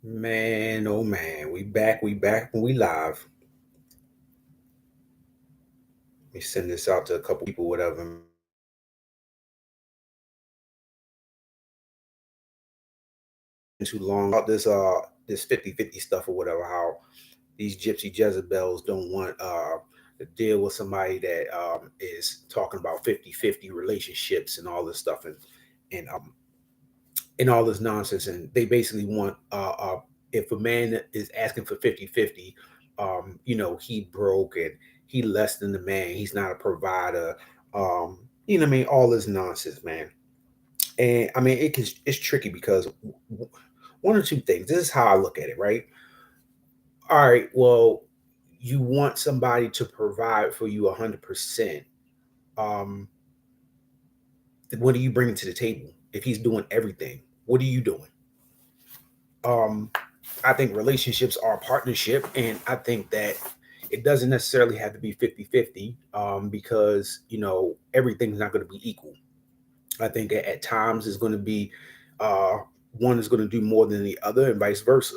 Man, oh man, we back, and we live. Let me send this out to a couple people, whatever. Too long about this 50-50 stuff or whatever, how these gypsy Jezebels don't want to deal with somebody that is talking about 50-50 relationships and all this stuff and all this nonsense. And they basically want if a man is asking for 50-50, he broke and he less than the man, he's not a provider. What I mean, all this nonsense, man. And I mean, it's tricky because one or two things. This is how I look at it, right? All right, well, you want somebody to provide for you 100%. Um, what are you bringing to the table? If he's doing everything, what are you doing? Um, I think relationships are a partnership, and I think that it doesn't necessarily have to be 50-50, because everything's not going to be equal. I think at times it's going to be uh, one is going to do more than the other, and vice versa.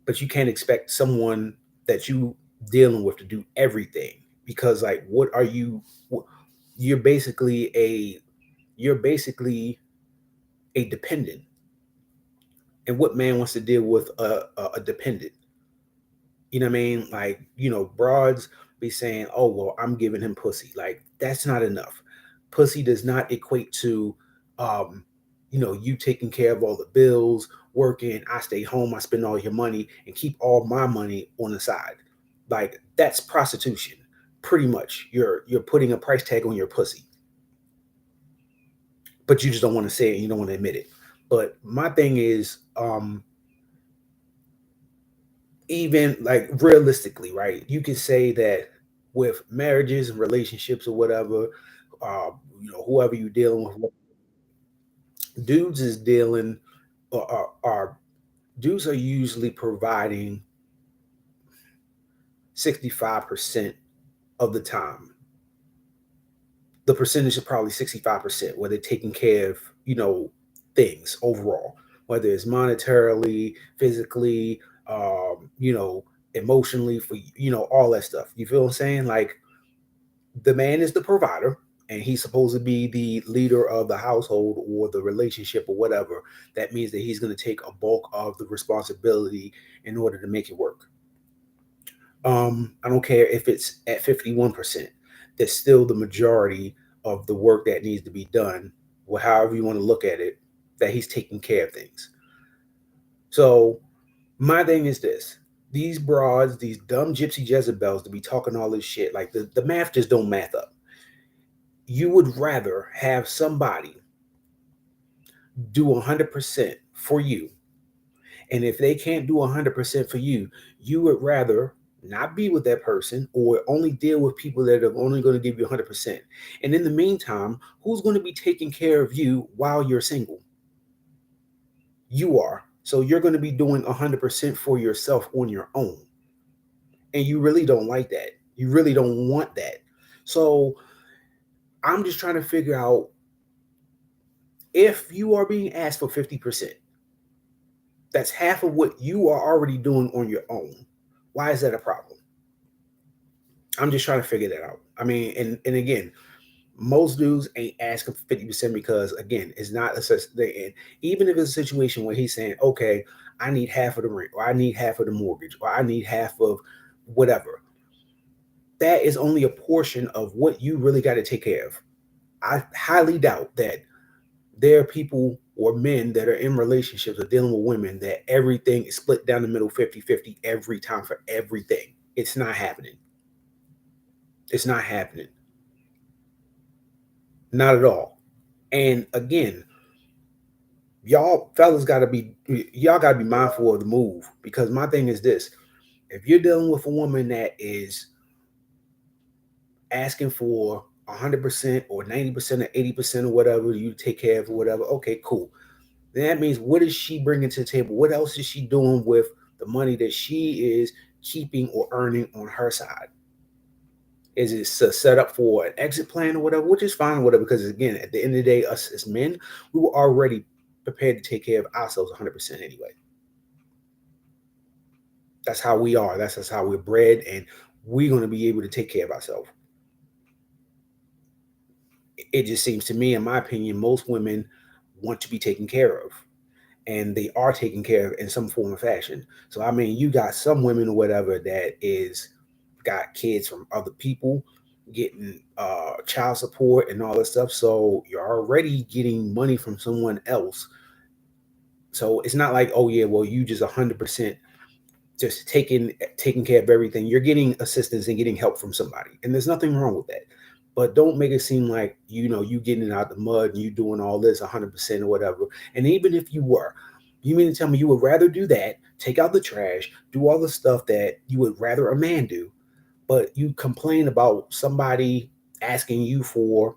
But you can't expect someone that you dealing with to do everything, because like, what are you? You're basically a dependent, and what man wants to deal with a dependent? You know what I mean? Like, broads be saying, "Oh, well, I'm giving him pussy." Like, that's not enough. Pussy does not equate to, um, you taking care of all the bills, working. I stay home, I spend all your money, and keep all my money on the side. Like, that's prostitution. Pretty much, you're putting a price tag on your pussy, but you just don't want to say it. You don't want to admit it. But my thing is, even like realistically, right? You could say that with marriages and relationships or whatever, uh, whoever you're dealing with, dudes is dealing are dudes are usually providing 65% of the time. The percentage is probably 65%, where they're taking care of, things overall, whether it's monetarily, physically, emotionally, for all that stuff. You feel what I'm saying? Like, the man is the provider, and he's supposed to be the leader of the household or the relationship or whatever. That means that he's going to take a bulk of the responsibility in order to make it work. I don't care if it's at 51%. That's still the majority of the work that needs to be done, or however you want to look at it, that he's taking care of things. So my thing is this: these broads, these dumb gypsy Jezebels, to be talking all this shit, like the math just don't math up. You would rather have somebody do 100% for you, and if they can't do 100% for you, you would rather not be with that person, or only deal with people that are only going to give you 100%. And in the meantime, who's going to be taking care of you while you're single? You are. So you're going to be doing 100% for yourself on your own, and you really don't like that. You really don't want that. So I'm just trying to figure out, if you are being asked for 50%, that's half of what you are already doing on your own. Why is that a problem? I'm just trying to figure that out. I mean, and again, most dudes ain't asking for 50%, because again, it's not a such thing. And even if it's a situation where he's saying, okay, I need half of the rent, or I need half of the mortgage, or I need half of whatever, that is only a portion of what you really got to take care of. I highly doubt that there are people or men that are in relationships or dealing with women that everything is split down the middle, 50-50 every time for everything. It's not happening. It's not happening. Not at all. And again, y'all gotta be mindful of the move, because my thing is this: if you're dealing with a woman that is asking for 100% or 90% or 80% or whatever, you take care of or whatever, okay, cool. Then that means, what is she bringing to the table? What else is she doing with the money that she is keeping or earning on her side? Is it set up for an exit plan or whatever, which is fine or whatever? Because again, at the end of the day, us as men, we were already prepared to take care of ourselves 100% anyway. That's how we are. That's how we're bred, and we're going to be able to take care of ourselves. It just seems to me, in my opinion, most women want to be taken care of, and they are taken care of in some form or fashion. So I mean, you got some women or whatever that is got kids from other people, getting child support and all this stuff. So you're already getting money from someone else. So it's not like, oh yeah, well you just 100% just taking care of everything. You're getting assistance and getting help from somebody, and there's nothing wrong with that. But don't make it seem like you getting it out the mud and you doing all this 100% or whatever. And even if you were, you mean to tell me you would rather do that, take out the trash, do all the stuff that you would rather a man do, but you complain about somebody asking you for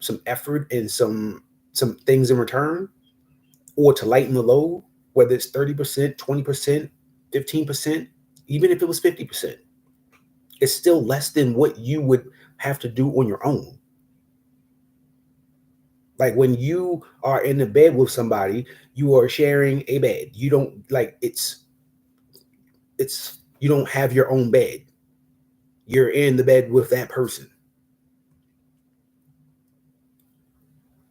some effort and some things in return, or to lighten the load, whether it's 30%, 20%, 15%, even if it was 50%, it's still less than what you would have to do on your own. Like when you are in the bed with somebody, you are sharing a bed. You don't like it's you don't have your own bed. You're in the bed with that person.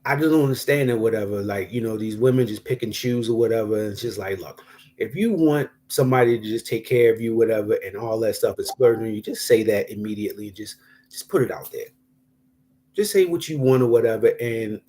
I just don't understand it, whatever. Like, these women just pick and choose or whatever. And it's just like, look, if you want somebody to just take care of you, whatever, and all that stuff is splurging, you just say that immediately. Just put it out there. Just say what you want or whatever. And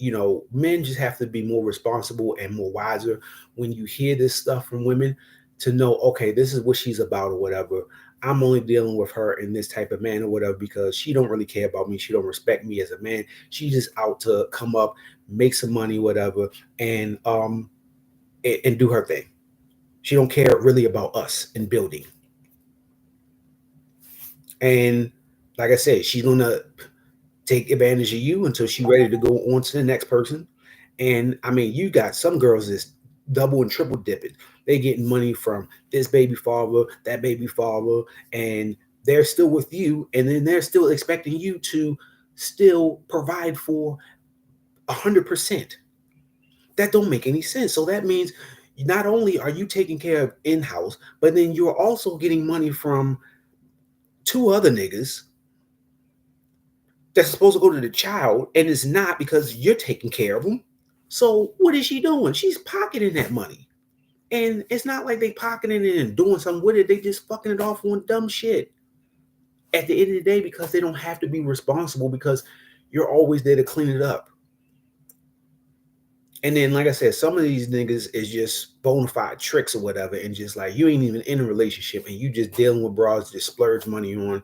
men just have to be more responsible and more wiser when you hear this stuff from women, to know, okay, this is what she's about or whatever. I'm only dealing with her in this type of man or whatever because she don't really care about me. She don't respect me as a man. She's just out to come up, make some money, whatever, and do her thing. She don't care really about us and building. And like I said, she's gonna take advantage of you until she's ready to go on to the next person. And I mean, you got some girls that's double and triple dipping. They getting money from this baby father, that baby father, and they're still with you, and then they're still expecting you to still provide for 100%. That don't make any sense. So that means not only are you taking care of in-house, but then you're also getting money from two other niggas that's supposed to go to the child, and it's not because you're taking care of them. So what is she doing? She's pocketing that money. And it's not like they pocketing it and doing something with it. They just fucking it off on dumb shit. At the end of the day, because they don't have to be responsible, because you're always there to clean it up. And then, like I said, some of these niggas is just bona fide tricks or whatever, and just like you ain't even in a relationship and you just dealing with bras to splurge money on.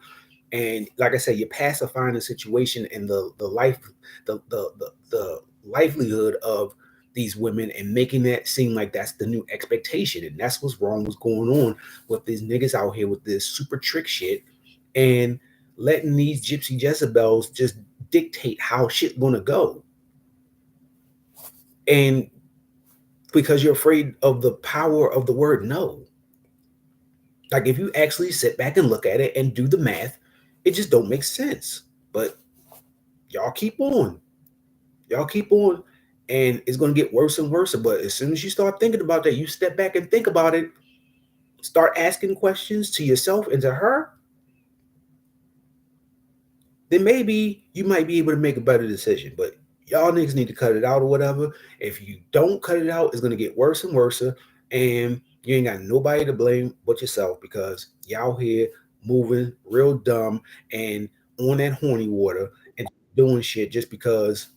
And like I said, you're pacifying the situation and the livelihood of these women, and making that seem like that's the new expectation. And that's what's wrong, what's going on with these niggas out here with this super trick shit, and letting these gypsy Jezebels just dictate how shit gonna go. And because you're afraid of the power of the word no. Like if you actually sit back and look at it and do the math, it just don't make sense. But y'all keep on. Y'all keep on. And it's going to get worse and worse. But as soon as you start thinking about that, you step back and think about it, start asking questions to yourself and to her, then maybe you might be able to make a better decision. But y'all niggas need to cut it out or whatever. If you don't cut it out, it's going to get worse and worse. And you ain't got nobody to blame but yourself, because y'all here moving real dumb and on that horny water and doing shit just because,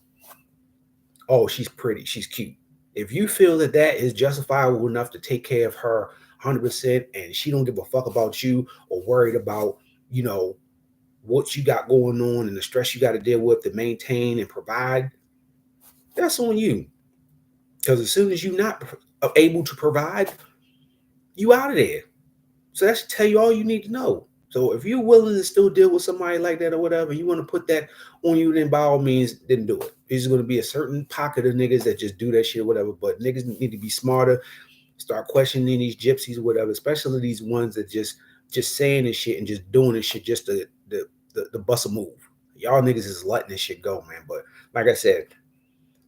oh, she's pretty, she's cute. If you feel that that is justifiable enough to take care of her 100%, and she don't give a fuck about you or worried about, what you got going on and the stress you got to deal with to maintain and provide, that's on you. Because as soon as you're not able to provide, you out of there. So that should tell you all you need to know. So if you're willing to still deal with somebody like that or whatever, you want to put that on you, then by all means, then do it. There's going to be a certain pocket of niggas that just do that shit or whatever. But niggas need to be smarter, start questioning these gypsies or whatever, especially these ones that just saying this shit and just doing this shit just to bust a move. Y'all niggas is letting this shit go, man. But like I said,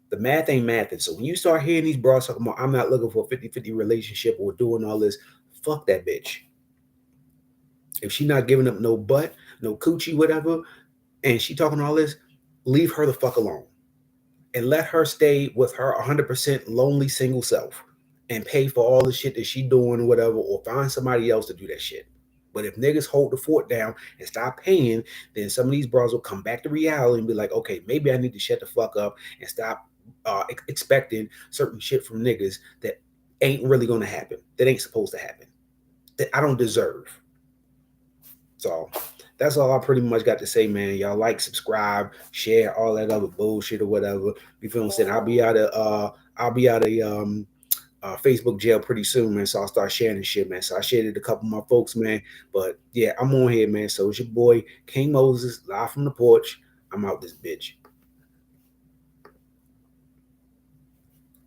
the math ain't mathing. So when you start hearing these bras talking about, I'm not looking for a 50-50 relationship or doing all this, fuck that bitch. If she not giving up no butt, no coochie, whatever, and she talking all this, leave her the fuck alone and let her stay with her 100% lonely single self and pay for all the shit that she doing or whatever, or find somebody else to do that shit. But if niggas hold the fort down and stop paying, then some of these bros will come back to reality and be like, okay, maybe I need to shut the fuck up and stop expecting certain shit from niggas that ain't really gonna happen, that ain't supposed to happen, that I don't deserve. So that's all I pretty much got to say, man. Y'all like, subscribe, share, all that other bullshit or whatever. You feel what I'm saying? I'll be out of Facebook jail pretty soon, man. So I'll start sharing this shit, man. So I shared it a couple of my folks, man. But yeah, I'm on here, man. So it's your boy King Moses, live from the porch. I'm out this bitch.